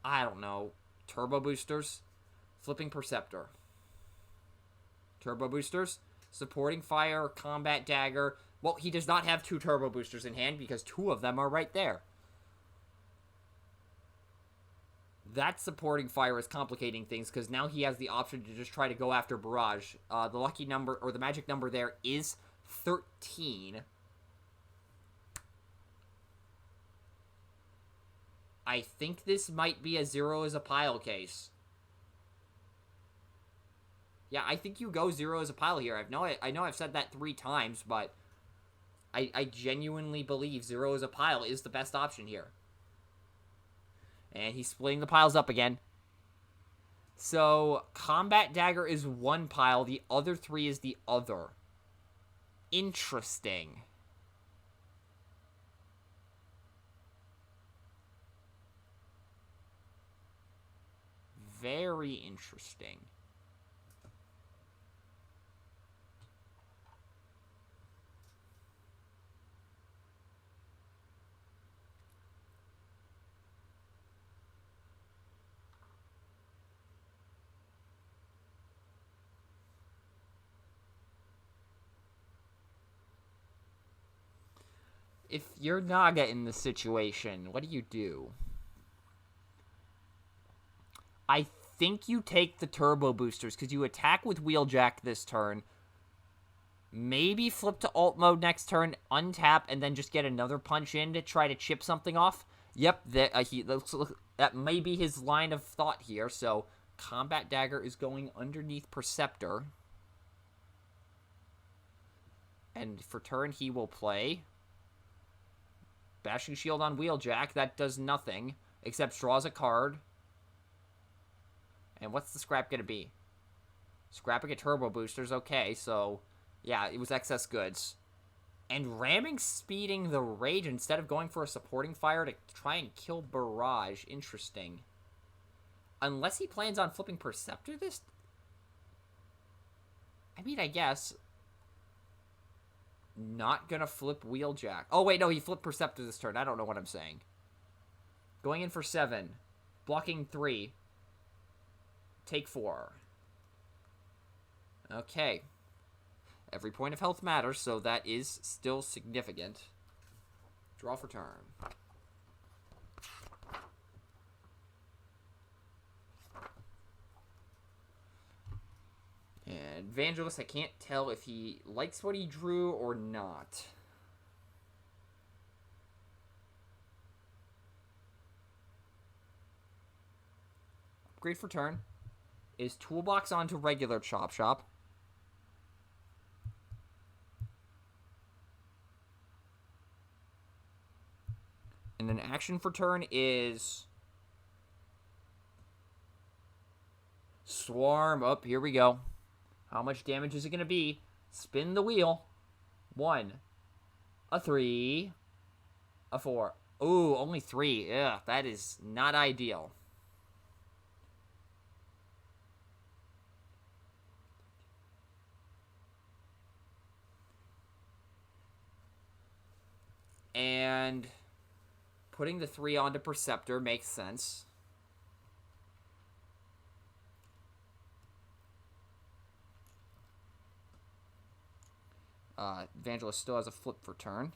I don't know, turbo boosters. Flipping Perceptor. Turbo boosters. Supporting fire, combat dagger. Well, he does not have 2 turbo boosters in hand because 2 of them are right there. That supporting fire is complicating things because now he has the option to just try to go after Barrage. The lucky number, or the magic number there is 13. I think this might be a 0 as a pile case. Yeah, I think you go 0 as a pile here. I know I've said that 3 times, but I genuinely believe 0 as a pile is the best option here. And he's splitting the piles up again. So, Combat Dagger is 1 pile, the other 3 is the other. Interesting. Very interesting. If you're Naga in this situation, what do? I think you take the turbo boosters because you attack with Wheeljack this turn. Maybe flip to alt mode next turn, untap, and then just get another punch in to try to chip something off. Yep, that may be his line of thought here. So, Combat Dagger is going underneath Perceptor. And for turn, he will play Bashing Shield on Wheeljack. That does nothing, except draws a card. And what's the scrap going to be? Scrapping a turbo boosters, okay, so yeah, it was excess goods. And ramming speeding the Rage instead of going for a supporting fire to try and kill Barrage. Interesting. Unless he plans on flipping Perceptor this... I mean, I guess... Not gonna flip Wheeljack. Oh, wait, no, he flipped Perceptor this turn. I don't know what I'm saying. Going in for 7. Blocking 3. Take 4. Okay. Every point of health matters, so that is still significant. Draw for turn. And Evangelist, I can't tell if he likes what he drew or not. Upgrade for turn is Toolbox onto regular Chop Shop. And an action for turn is Swarm. Up, here we go. How much damage is it going to be? Spin the wheel. 1. A 3. A 4. Ooh, only 3. Ugh, that is not ideal. And Putting the 3 onto Perceptor makes sense. Evangelist still has a flip for turn.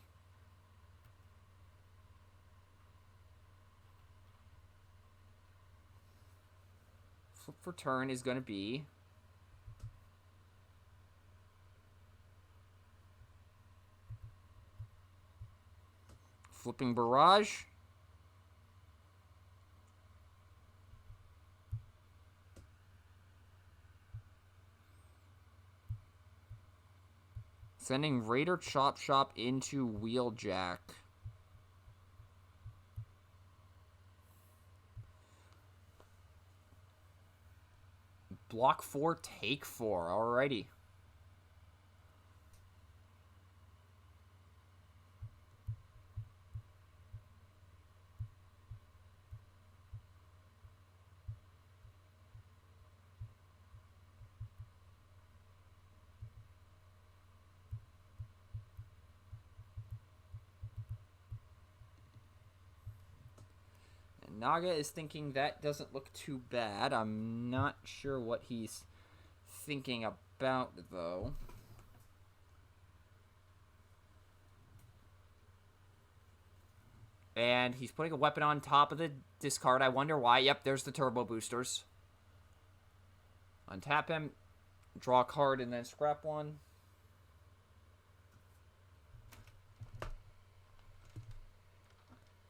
Flip for turn is going to be... Flipping Barrage. Sending Raider Chop Shop into Wheeljack. Block 4, take 4. Alrighty. Naga is thinking that doesn't look too bad. I'm not sure what he's thinking about, though. And he's putting a weapon on top of the discard. I wonder why. Yep, there's the turbo boosters. Untap him. Draw a card and then scrap one.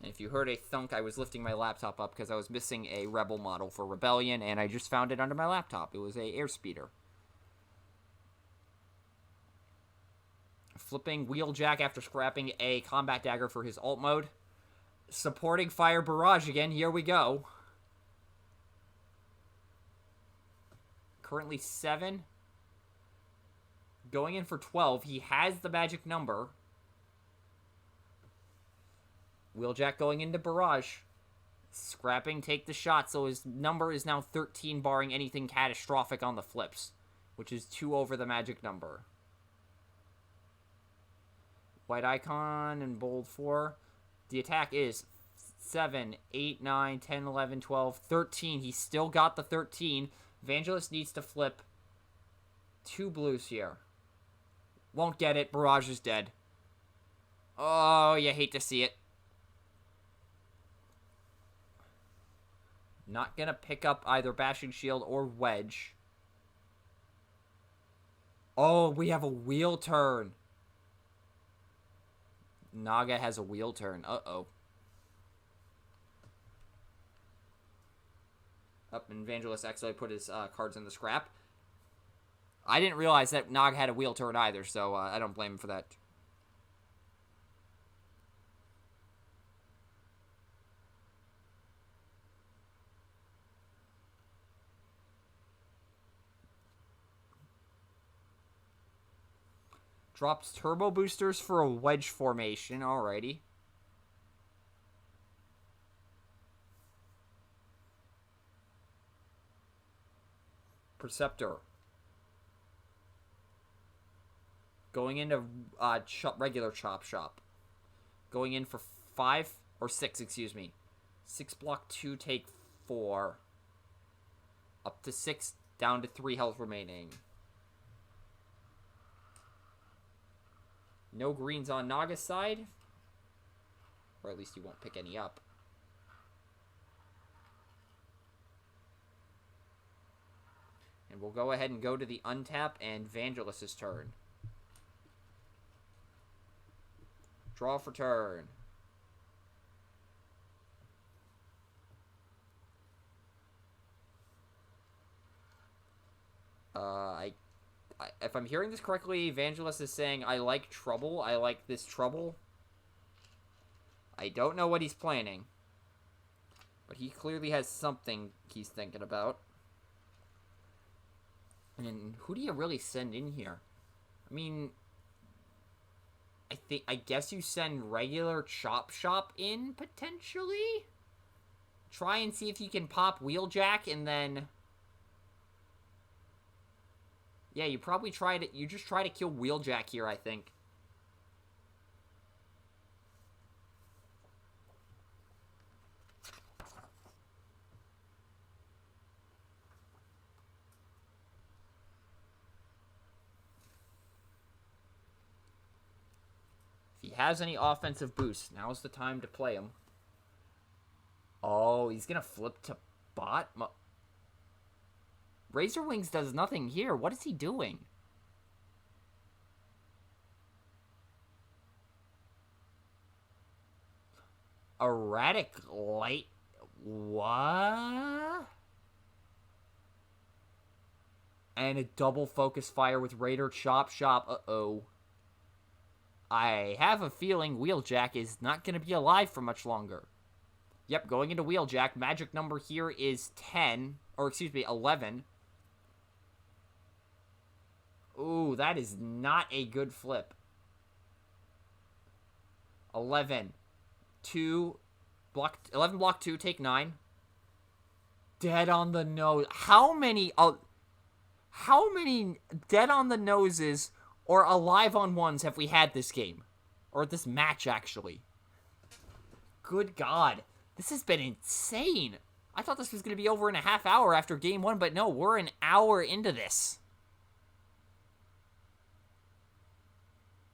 And if you heard a thunk, I was lifting my laptop up because I was missing a Rebel model for Rebellion, and I just found it under my laptop. It was a airspeeder. Flipping Wheeljack after scrapping a Combat Dagger for his alt mode. Supporting Fire Barrage again. Here we go. Currently 7. Going in for 12. He has the magic number. Wheeljack going into Barrage. Scrapping, take the shot, so his number is now 13, barring anything catastrophic on the flips, which is 2 over the magic number. White icon and bold 4. The attack is 7, 8, 9, 10, 11, 12, 13. He's still got the 13. Evangelist needs to flip 2 blues here. Won't get it. Barrage is dead. Oh, you hate to see it. Not going to pick up either Bashing Shield or Wedge. Oh, we have a wheel turn. Naga has a wheel turn. Uh-oh. Up, Evangelist actually put his cards in the scrap. I didn't realize that Naga had a wheel turn either, so I don't blame him for that. Drops turbo boosters for a wedge formation. Alrighty. Perceptor. Going into regular chop shop. Going in for 5 or 6, excuse me. 6 block 2, take 4. Up to 6, down to 3 health remaining. No greens on Naga's side. Or at least he won't pick any up. And we'll go ahead and go to the untap and Evangelist's turn. Draw for turn. If I'm hearing this correctly, Evangelist is saying, I like trouble. I like this trouble. I don't know what he's planning. But he clearly has something he's thinking about. And who do you really send in here? I mean, I guess you send regular Chop Shop in, potentially? Try and see if you can pop Wheeljack, and then... Yeah, you probably you just try to kill Wheeljack here, I think. has any offensive boosts, now's the time to play him. Oh, he's going to flip to bot? Razor Wings does nothing here. What is he doing? Erratic Light? What? And a double focus fire with Raider Chop Shop. Uh-oh. I have a feeling Wheeljack is not going to be alive for much longer. Yep, going into Wheeljack. Magic number here is 10. Or, excuse me, 11. Ooh, that is not a good flip. 11. 2. 11 block 2, take 9. Dead on the nose. How many dead on the noses or alive on ones have we had this game? Or this match, actually? Good God. This has been insane. I thought this was going to be over in a half hour after game 1, but no, we're an hour into this.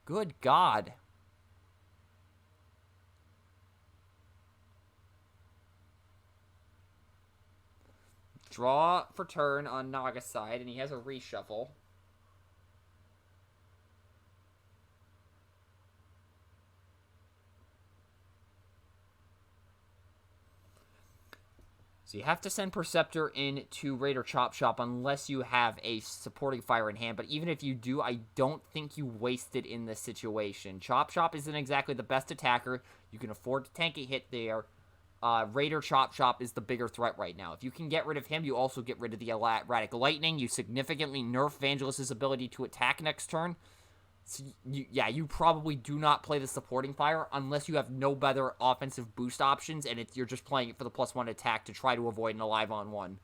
Good God. Draw for turn on Naga's side, and he has a reshuffle. So you have to send Perceptor into Raider Chop Shop unless you have a supporting fire in hand. But even if you do, I don't think you waste it in this situation. Chop Shop isn't exactly the best attacker. You can afford to tank a hit there. Raider Chop Shop is the bigger threat right now. If you can get rid of him, you also get rid of the Erratic Lightning. You significantly nerf Vangelis' ability to attack next turn. So you probably do not play the supporting fire unless you have no better offensive boost options, and you're just playing it for the +1 attack to try to avoid an alive on 1.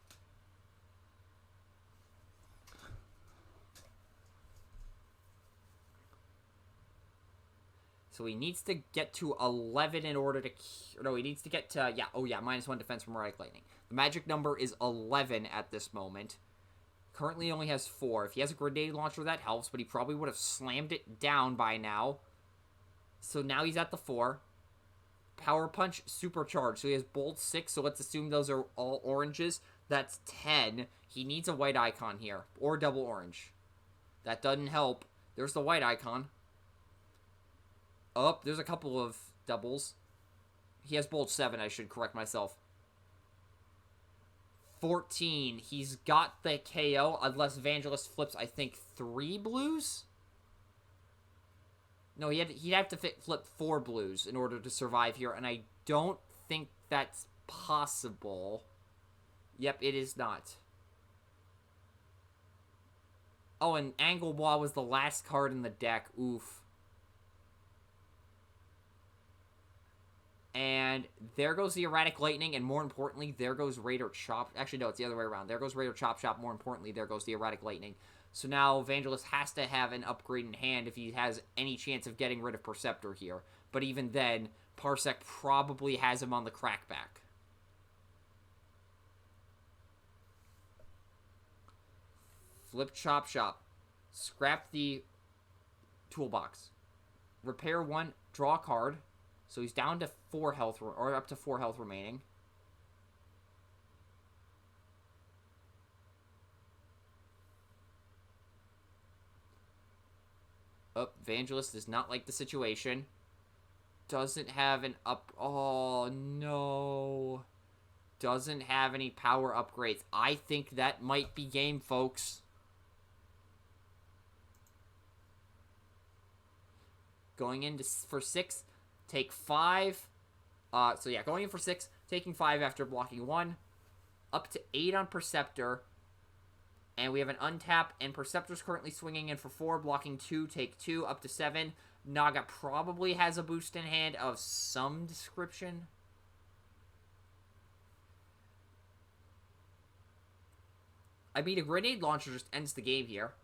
So he needs to get to 11 in order to... No, he needs to get to... Yeah, oh yeah, -1 defense from Erratic Lightning. The magic number is 11 at this moment. Currently only has 4. If he has a grenade launcher, that helps, but he probably would have slammed it down by now. So now he's at the 4. Power Punch, supercharged. So he has Bolt 6, so let's assume those are all oranges. That's 10. He needs a white icon here, or double orange. That doesn't help. There's the white icon. Oh, there's a couple of doubles. He has Bolt 7, I should correct myself. 14. He's got the KO, unless Vangelis flips, I think, 3 blues? No, he'd have to flip 4 blues in order to survive here, and I don't think that's possible. Yep, it is not. Oh, and Anglebois was the last card in the deck. Oof. And there goes the Erratic Lightning, and more importantly, there goes Raider Chop... Actually, no, it's the other way around. There goes Raider Chop Shop. More importantly, there goes the Erratic Lightning. So now Vangelis has to have an upgrade in hand if he has any chance of getting rid of Perceptor here. But even then, Parsec probably has him on the crackback. Flip Chop Shop. Scrap the toolbox. Repair 1, draw a card. So he's down to 4 health, or up to 4 health remaining. Oh, Vangelis does not like the situation. Doesn't have an up... Oh, no. Doesn't have any power upgrades. I think that might be game, folks. Going in for 6... Take 5. So yeah, going in for 6. Taking 5 after blocking 1. Up to 8 on Perceptor. And we have an untap. And Perceptor's currently swinging in for 4. Blocking 2. Take 2. Up to 7. Naga probably has a boost in hand of some description. I mean, a grenade launcher just ends the game here.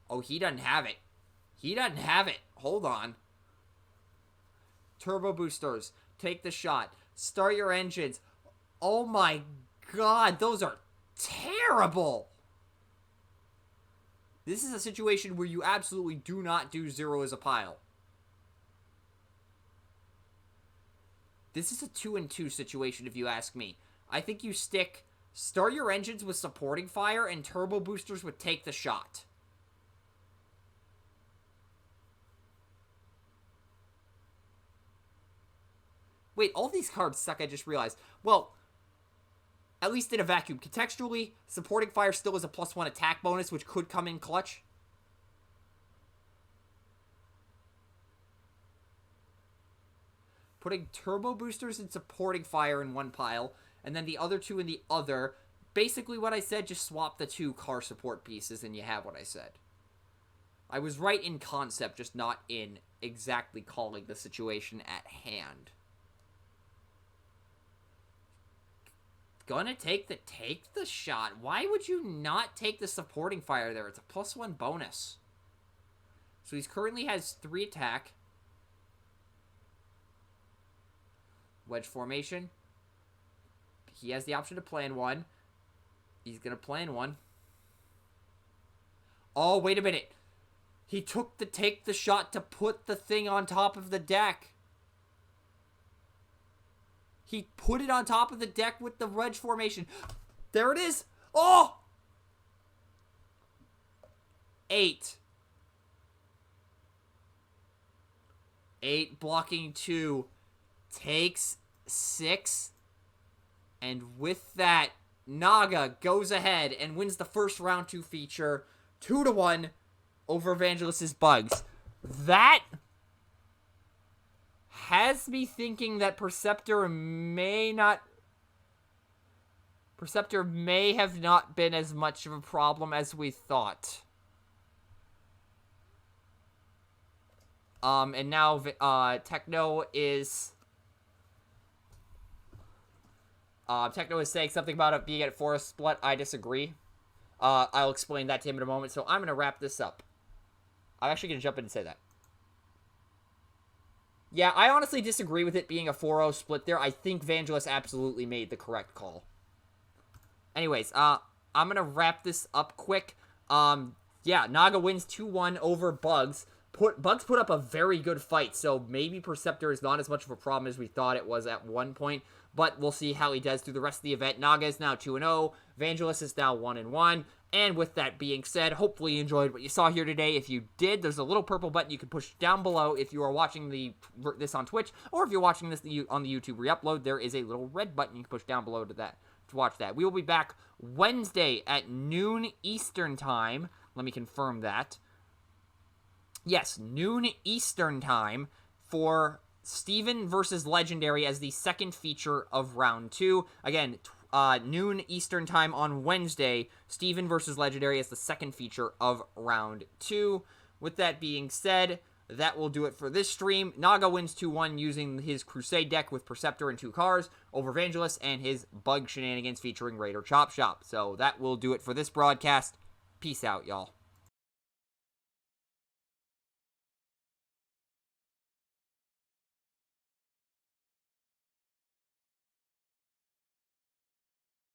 Oh, he doesn't have it. He doesn't have it. Hold on. Turbo boosters. Take the shot. Start your engines. Oh my God, those are terrible. This is a situation where you absolutely do not do 0 as a pile. This is a 2-2 situation, if you ask me. I think you start your engines with supporting fire and turbo boosters would take the shot. Wait, all these cards suck, I just realized. Well, at least in a vacuum. Contextually, supporting fire still is a +1 attack bonus, which could come in clutch. Putting turbo boosters and supporting fire in one pile, and then the other two in the other. Basically what I said, just swap the 2 car support pieces and you have what I said. I was right in concept, just not in exactly calling the situation at hand. Gonna take the shot. Why would you not take the supporting fire there? It's a +1 bonus. So he currently has 3 attack. Wedge formation. He has the option to plan one. He's gonna plan one. Oh, wait a minute. He take the shot to put the thing on top of the deck. He put it on top of the deck with the wedge formation. There it is. Oh! 8. 8 blocking 2. Takes 6. And with that, Naga goes ahead and wins the first round 2 feature 2-1 over Evangelist's Bugs. That has me thinking that Perceptor may have not been as much of a problem as we thought. And now Techno is saying something about it being at Forest Split. I disagree. I'll explain that to him in a moment. So I'm going to wrap this up. I'm actually going to jump in and say that. Yeah, I honestly disagree with it being a 4-0 split there. I think Vangelis absolutely made the correct call. Anyways, I'm going to wrap this up quick. Yeah, Naga wins 2-1 over Bugs. Bugs put up a very good fight, so maybe Perceptor is not as much of a problem as we thought it was at one point, but we'll see how he does through the rest of the event. Naga is now 2-0, Vangelis is now 1-1, and with that being said, hopefully you enjoyed what you saw here today. If you did, there's a little purple button you can push down below if you are watching this on Twitch, or if you're watching this on the YouTube re-upload, there is a little red button you can push down below to watch that. We will be back Wednesday at noon Eastern Time. Let me confirm that. Yes, noon Eastern Time for Steven versus Legendary as the second feature of round 2. Again, noon Eastern Time on Wednesday, Steven versus Legendary as the second feature of round 2. With that being said, that will do it for this stream. Naga wins 2-1 using his Crusade deck with Perceptor and 2 cars over Evangelist and his Bug Shenanigans featuring Raider Chop Shop. So that will do it for this broadcast. Peace out, y'all.